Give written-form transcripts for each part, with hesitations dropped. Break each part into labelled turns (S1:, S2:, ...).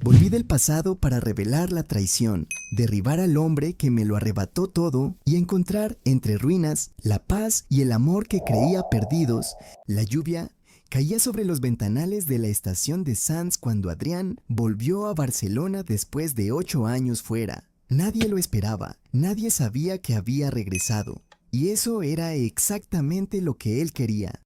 S1: Volví del pasado para revelar la traición, derribar al hombre que me lo arrebató todo y encontrar entre ruinas la paz y el amor que creía perdidos. La lluvia caía sobre los ventanales de la estación de Sants cuando Adrián volvió a Barcelona después de 8 años fuera. Nadie lo esperaba, nadie sabía que había regresado. Y eso era exactamente lo que él quería.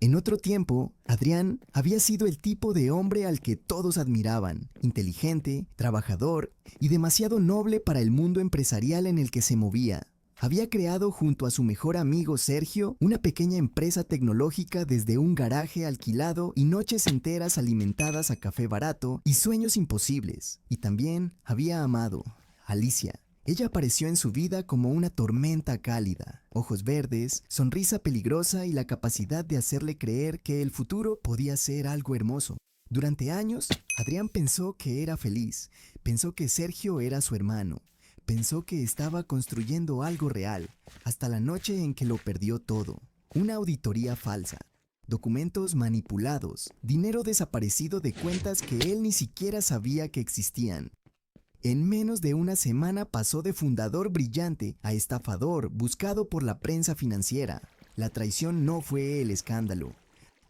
S1: En otro tiempo, Adrián había sido el tipo de hombre al que todos admiraban, inteligente, trabajador y demasiado noble para el mundo empresarial en el que se movía. Había creado junto a su mejor amigo Sergio una pequeña empresa tecnológica desde un garaje alquilado y noches enteras alimentadas a café barato y sueños imposibles. Y también había amado a Alicia. Ella apareció en su vida como una tormenta cálida, ojos verdes, sonrisa peligrosa y la capacidad de hacerle creer que el futuro podía ser algo hermoso. Durante años, Adrián pensó que era feliz, pensó que Sergio era su hermano, pensó que estaba construyendo algo real, hasta la noche en que lo perdió todo. Una auditoría falsa, documentos manipulados, dinero desaparecido de cuentas que él ni siquiera sabía que existían. En menos de una semana pasó de fundador brillante a estafador buscado por la prensa financiera. La traición no fue el escándalo.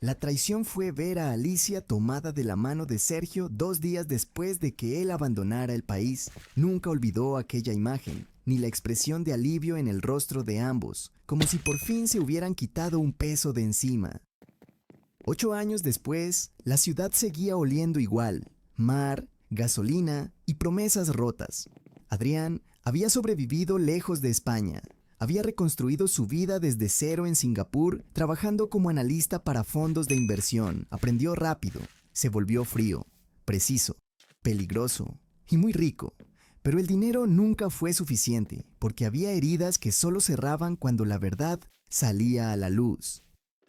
S1: La traición fue ver a Alicia tomada de la mano de Sergio 2 días después de que él abandonara el país. Nunca olvidó aquella imagen, ni la expresión de alivio en el rostro de ambos, como si por fin se hubieran quitado un peso de encima. 8 años después, la ciudad seguía oliendo igual: mar, gasolina y promesas rotas. Adrián había sobrevivido lejos de España. Había reconstruido su vida desde cero en Singapur, trabajando como analista para fondos de inversión. Aprendió rápido, se volvió frío, preciso, peligroso y muy rico. Pero el dinero nunca fue suficiente, porque había heridas que solo cerraban cuando la verdad salía a la luz.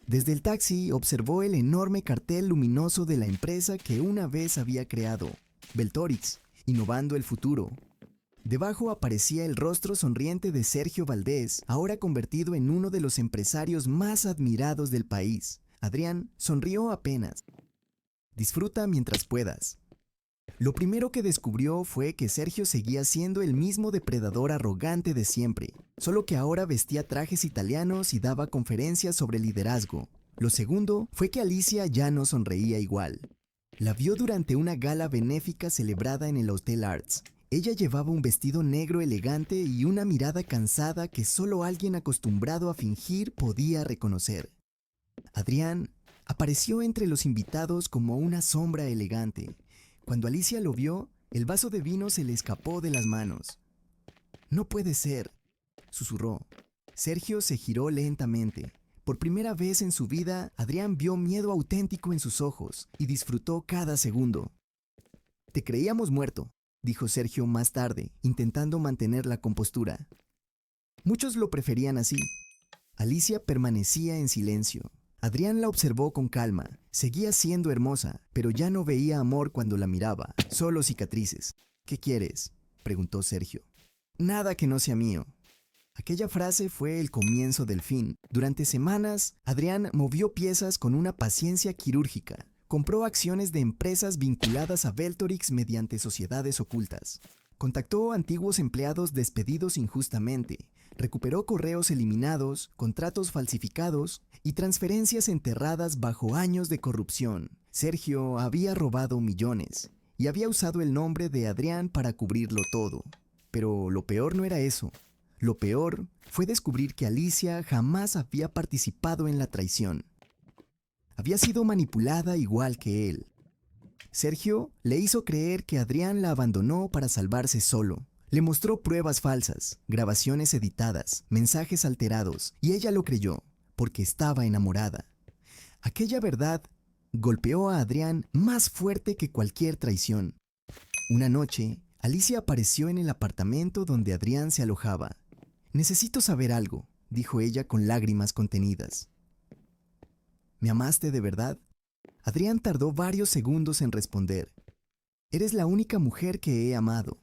S1: Desde el taxi observó el enorme cartel luminoso de la empresa que una vez había creado, Beltorix, innovando el futuro. Debajo aparecía el rostro sonriente de Sergio Valdés, ahora convertido en uno de los empresarios más admirados del país. Adrián sonrió apenas. Disfruta mientras puedas. Lo primero que descubrió fue que Sergio seguía siendo el mismo depredador arrogante de siempre, solo que ahora vestía trajes italianos y daba conferencias sobre liderazgo. Lo segundo fue que Alicia ya no sonreía igual. La vio durante una gala benéfica celebrada en el Hotel Arts. Ella llevaba un vestido negro elegante y una mirada cansada que solo alguien acostumbrado a fingir podía reconocer. Adrián apareció entre los invitados como una sombra elegante. Cuando Alicia lo vio, el vaso de vino se le escapó de las manos. «No puede ser», susurró. Sergio se giró lentamente. Por primera vez en su vida, Adrián vio miedo auténtico en sus ojos y disfrutó cada segundo. «Te creíamos muerto», dijo Sergio más tarde, intentando mantener la compostura. Muchos lo preferían así. Alicia permanecía en silencio. Adrián la observó con calma. Seguía siendo hermosa, pero ya no veía amor cuando la miraba, solo cicatrices. «¿Qué quieres?», preguntó Sergio. «Nada que no sea mío». Aquella frase fue el comienzo del fin. Durante semanas, Adrián movió piezas con una paciencia quirúrgica. Compró acciones de empresas vinculadas a Beltorix mediante sociedades ocultas. Contactó a antiguos empleados despedidos injustamente. Recuperó correos eliminados, contratos falsificados y transferencias enterradas bajo años de corrupción. Sergio había robado millones y había usado el nombre de Adrián para cubrirlo todo. Pero lo peor no era eso. Lo peor fue descubrir que Alicia jamás había participado en la traición. Había sido manipulada igual que él. Sergio le hizo creer que Adrián la abandonó para salvarse solo. Le mostró pruebas falsas, grabaciones editadas, mensajes alterados, y ella lo creyó, porque estaba enamorada. Aquella verdad golpeó a Adrián más fuerte que cualquier traición. Una noche, Alicia apareció en el apartamento donde Adrián se alojaba. «Necesito saber algo», dijo ella con lágrimas contenidas. «¿Me amaste de verdad?». Adrián tardó varios segundos en responder. «Eres la única mujer que he amado».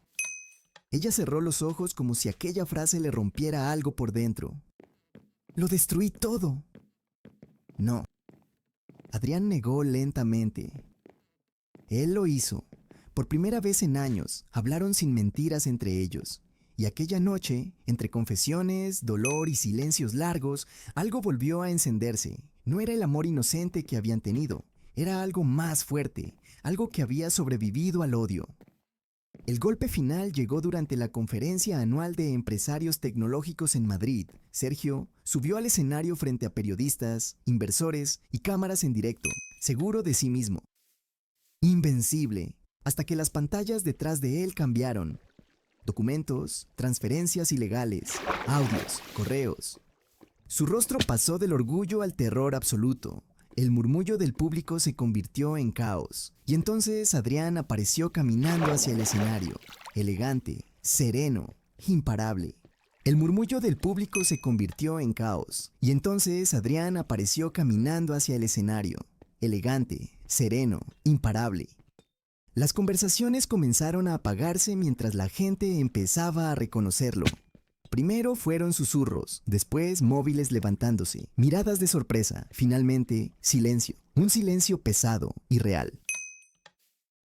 S1: Ella cerró los ojos como si aquella frase le rompiera algo por dentro. «Lo destruí todo». «No». Adrián negó lentamente. «Él lo hizo, Por primera vez en años, hablaron sin mentiras entre ellos. Y aquella noche, entre confesiones, dolor y silencios largos, algo volvió a encenderse. No era el amor inocente que habían tenido, era algo más fuerte, algo que había sobrevivido al odio. El golpe final llegó durante la conferencia anual de empresarios tecnológicos en Madrid. Sergio subió al escenario frente a periodistas, inversores y cámaras en directo, seguro de sí mismo. Invencible, hasta que las pantallas detrás de él cambiaron. Documentos, transferencias ilegales, audios, correos. Su rostro pasó del orgullo al terror absoluto. El murmullo del público se convirtió en caos. Y entonces Adrián apareció caminando hacia el escenario, elegante, sereno, imparable. El murmullo del público se convirtió en caos. Y entonces Adrián apareció caminando hacia el escenario, elegante, sereno, imparable. Las conversaciones comenzaron a apagarse mientras la gente empezaba a reconocerlo. Primero fueron susurros, después móviles levantándose, miradas de sorpresa, finalmente silencio, un silencio pesado y real.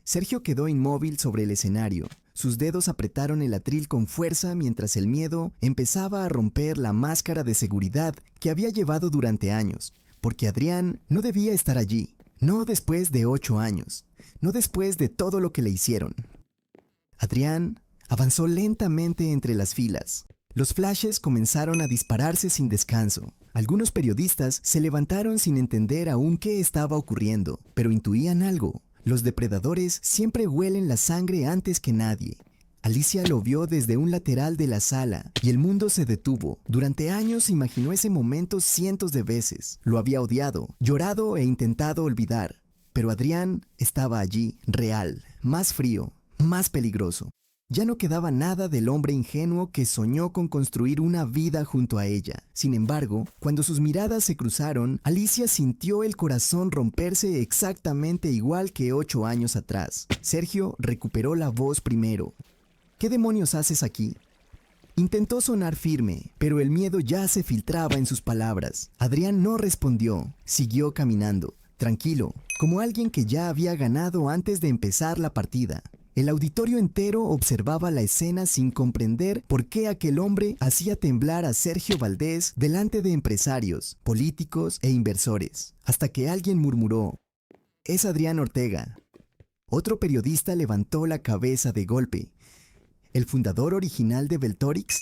S1: Sergio quedó inmóvil sobre el escenario. Sus dedos apretaron el atril con fuerza mientras el miedo empezaba a romper la máscara de seguridad que había llevado durante años, porque Adrián no debía estar allí, no después de 8 años, no después de todo lo que le hicieron. Adrián avanzó lentamente entre las filas. Los flashes comenzaron a dispararse sin descanso. Algunos periodistas se levantaron sin entender aún qué estaba ocurriendo, pero intuían algo. Los depredadores siempre huelen la sangre antes que nadie. Alicia lo vio desde un lateral de la sala y el mundo se detuvo. Durante años imaginó ese momento cientos de veces. Lo había odiado, llorado e intentado olvidar. Pero Adrián estaba allí, real, más frío, más peligroso. Ya no quedaba nada del hombre ingenuo que soñó con construir una vida junto a ella. Sin embargo, cuando sus miradas se cruzaron, Alicia sintió el corazón romperse exactamente igual que 8 años atrás. Sergio recuperó la voz primero. ¿Qué demonios haces aquí? Intentó sonar firme, pero el miedo ya se filtraba en sus palabras. Adrián no respondió, siguió caminando, tranquilo, como alguien que ya había ganado antes de empezar la partida. El auditorio entero observaba la escena sin comprender por qué aquel hombre hacía temblar a Sergio Valdés delante de empresarios, políticos e inversores, hasta que alguien murmuró: «Es Adrián Ortega». Otro periodista levantó la cabeza de golpe. ¿El fundador original de Beltorix?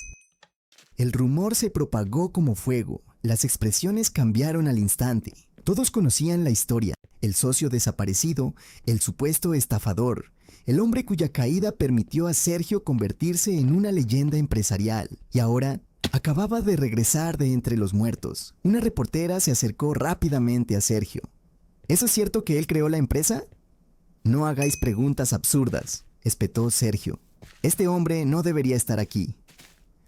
S1: El rumor se propagó como fuego. Las expresiones cambiaron al instante. Todos conocían la historia: el socio desaparecido, el supuesto estafador, el hombre cuya caída permitió a Sergio convertirse en una leyenda empresarial. Y ahora acababa de regresar de entre los muertos. Una reportera se acercó rápidamente a Sergio. ¿Es cierto que él creó la empresa? No hagáis preguntas absurdas, espetó Sergio. Este hombre no debería estar aquí.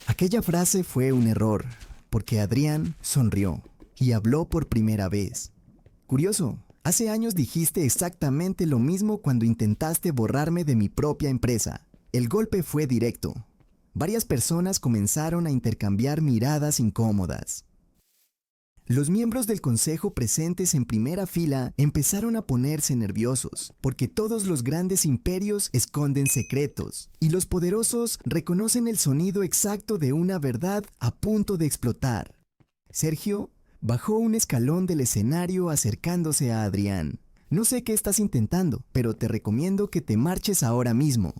S1: Aquella frase fue un error, porque Adrián sonrió y habló por primera vez. Curioso. Hace años dijiste exactamente lo mismo cuando intentaste borrarme de mi propia empresa. El golpe fue directo. Varias personas comenzaron a intercambiar miradas incómodas. Los miembros del consejo presentes en primera fila empezaron a ponerse nerviosos, porque todos los grandes imperios esconden secretos, y los poderosos reconocen el sonido exacto de una verdad a punto de explotar. Sergio bajó un escalón del escenario acercándose a Adrián. No sé qué estás intentando, pero te recomiendo que te marches ahora mismo.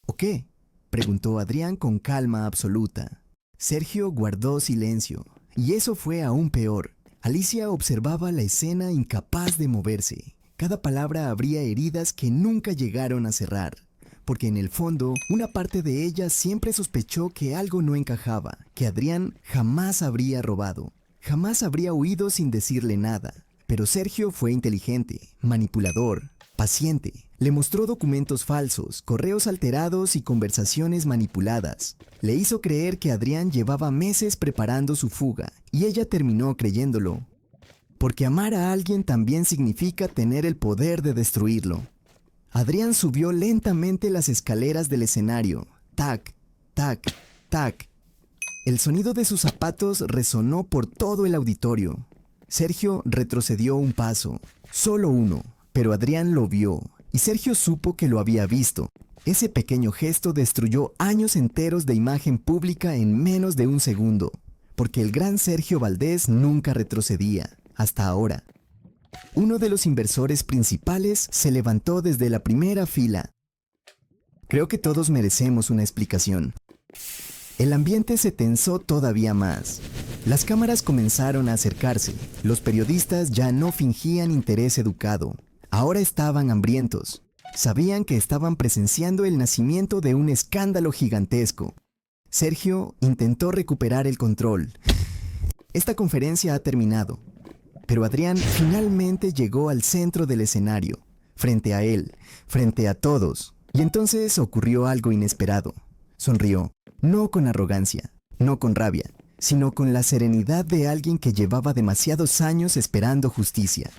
S1: ¿O qué? Preguntó Adrián con calma absoluta. Sergio guardó silencio, y eso fue aún peor. Alicia observaba la escena incapaz de moverse. Cada palabra abría heridas que nunca llegaron a cerrar, porque en el fondo, una parte de ella siempre sospechó que algo no encajaba, que Adrián jamás habría robado. Jamás habría huido sin decirle nada. Pero Sergio fue inteligente, manipulador, paciente. Le mostró documentos falsos, correos alterados y conversaciones manipuladas. Le hizo creer que Adrián llevaba meses preparando su fuga, y ella terminó creyéndolo. Porque amar a alguien también significa tener el poder de destruirlo. Adrián subió lentamente las escaleras del escenario. Tac, tac, tac. El sonido de sus zapatos resonó por todo el auditorio. Sergio retrocedió un paso, solo uno, pero Adrián lo vio. Y Sergio supo que lo había visto. Ese pequeño gesto destruyó años enteros de imagen pública en menos de un segundo, porque el gran Sergio Valdés nunca retrocedía, hasta ahora. Uno de los inversores principales se levantó desde la primera fila. Creo que todos merecemos una explicación. El ambiente se tensó todavía más. Las cámaras comenzaron a acercarse. Los periodistas ya no fingían interés educado. Ahora estaban hambrientos. Sabían que estaban presenciando el nacimiento de un escándalo gigantesco. Sergio intentó recuperar el control. Esta conferencia ha terminado. Pero Adrián finalmente llegó al centro del escenario, frente a él, frente a todos. Y entonces ocurrió algo inesperado. Sonrió, no con arrogancia, no con rabia, sino con la serenidad de alguien que llevaba demasiados años esperando justicia.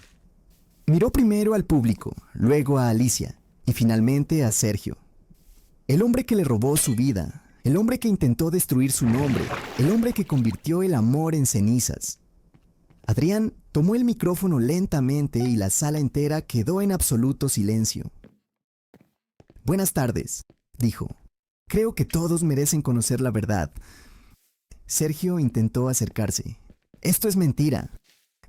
S1: Miró primero al público, luego a Alicia y finalmente a Sergio. El hombre que le robó su vida, el hombre que intentó destruir su nombre, el hombre que convirtió el amor en cenizas. Adrián tomó el micrófono lentamente y la sala entera quedó en absoluto silencio. Buenas tardes, dijo. Creo que todos merecen conocer la verdad. Sergio intentó acercarse. Esto es mentira.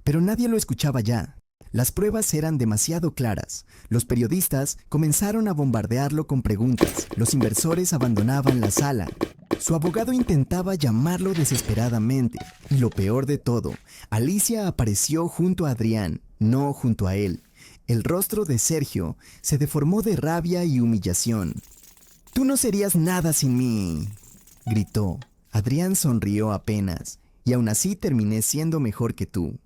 S1: Pero nadie lo escuchaba ya. Las pruebas eran demasiado claras. Los periodistas comenzaron a bombardearlo con preguntas. Los inversores abandonaban la sala. Su abogado intentaba llamarlo desesperadamente. Y lo peor de todo, Alicia apareció junto a Adrián, no junto a él. El rostro de Sergio se deformó de rabia y humillación. «Tú no serías nada sin mí», gritó. Adrián sonrió apenas, y aún así terminé siendo mejor que tú.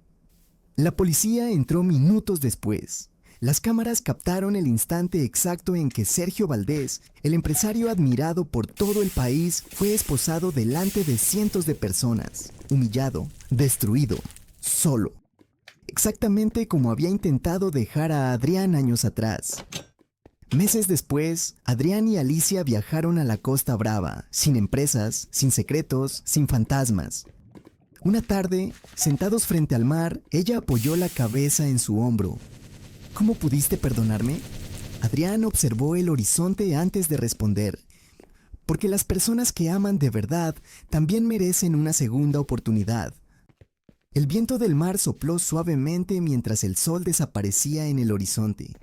S1: La policía entró minutos después. Las cámaras captaron el instante exacto en que Sergio Valdés, el empresario admirado por todo el país, fue esposado delante de cientos de personas, humillado, destruido, solo. Exactamente como había intentado dejar a Adrián años atrás. Meses después, Adrián y Alicia viajaron a la Costa Brava, sin empresas, sin secretos, sin fantasmas. Una tarde, sentados frente al mar, ella apoyó la cabeza en su hombro. ¿Cómo pudiste perdonarme? Adrián observó el horizonte antes de responder. Porque las personas que aman de verdad también merecen una segunda oportunidad. El viento del mar sopló suavemente mientras el sol desaparecía en el horizonte.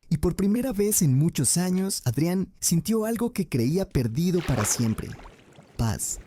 S1: Y por primera vez en muchos años, Adrián sintió algo que creía perdido para siempre: paz.